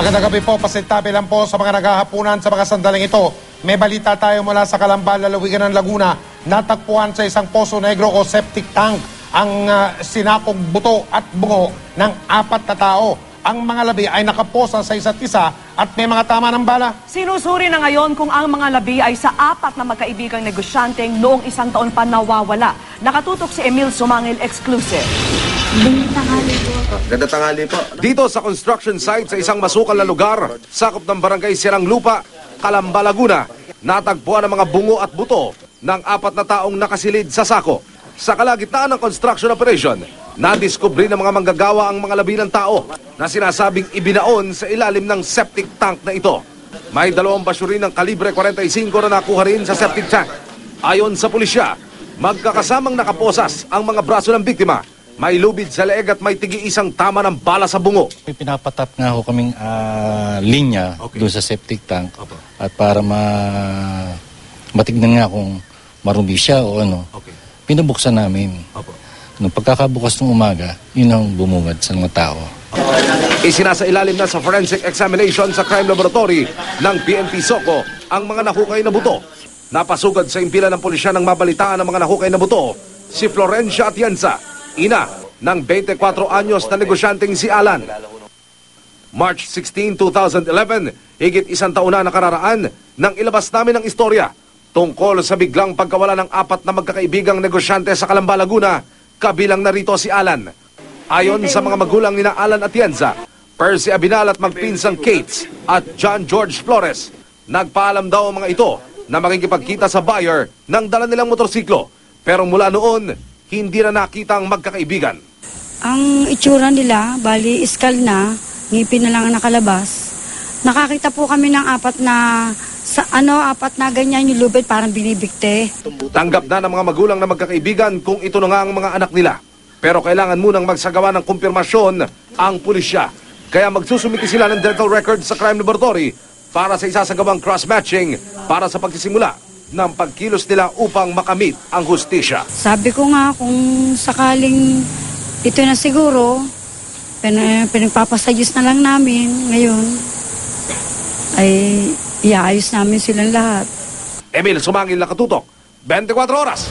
Magandang gabi po, pasintabi lang po sa mga naghahapunan sa mga sandaling ito. May balita tayo mula sa Calamba, lalawigan ng Laguna. Natagpuan sa isang poso negro o septic tank ang sinakog buto at bungo ng 4 na tao. Ang mga labi ay nakaposa sa isa't isa at may mga tama ng bala. Sinusuri na ngayon kung ang mga labi ay sa 4 na magkaibigang negosyanteng noong 1 taon pa nawawala. Nakatutok si Emil Sumangil Exclusive. Ganda tanghali po. Dito sa construction site sa isang masukal na lugar, sakop ng barangay Sirang Lupa, Calamba, Laguna, natagpuan ang mga bungo at buto ng 4 na taong nakasilid sa sako. Sa kalagitnaan ng construction operation, nadiskubre ng mga manggagawa ang mga labi ng tao na sinasabing ibinaon sa ilalim ng septic tank na ito. May 2 basyo rin ng kalibre 45 na nakuha rin sa septic tank. Ayon sa pulisya, magkakasamang nakaposas ang mga braso ng biktima. May lubid sa leeg at may tigi-isang tama ng bala sa bungo. May pinapatap nga ho kaming linya doon sa septic tank. At para matignan nga kung marumi siya o ano, pinabuksan namin. Nung pagkakabukas ng umaga, yun ang bumungad sa mga tao. Isinasailalim na sa forensic examination sa crime laboratory ng PNP SOCO ang mga nahukay na buto. Napasugad sa impila ng pulisya ng mabalitaan ng mga nahukay na buto, si Florencia Atienza, ina ng 24 anyos na negosyanteng si Alan. March 16, 2011, higit 1 taon na nakararaan nang ilabas namin ang istorya tungkol sa biglang pagkawala ng 4 na magkakaibigang negosyante sa Calamba, Laguna, kabilang narito si Alan. Ayon sa mga magulang ni Alan Atienza, Percy Abinal at magpinsang Kates at John George Flores, nagpaalam daw ang mga ito na makikipagkita sa buyer ng dala nilang motorsiklo. Pero mula noon, hindi na nakita ang magkakaibigan. Ang itsura nila, bali iskal na, ngipin na lang ang nakalabas. Nakakita po kami ng 4 na ganyan yung lubid, parang binibigte. Tanggap na ng mga magulang na magkakaibigan kung ito na nga ang mga anak nila. Pero kailangan munang magsagawa ng kumpirmasyon ang pulisya. Kaya magsusumiti sila ng dental record sa crime laboratory para sa isasagawang cross-matching para sa pagsisimula ng pagkilos nila upang makamit ang hustisya. Sabi ko nga kung sakaling ito na siguro, pinagpapasayos na lang namin ngayon, ay iaayos namin silang lahat. Emil Sumangil, Nakatutok, 24 Oras.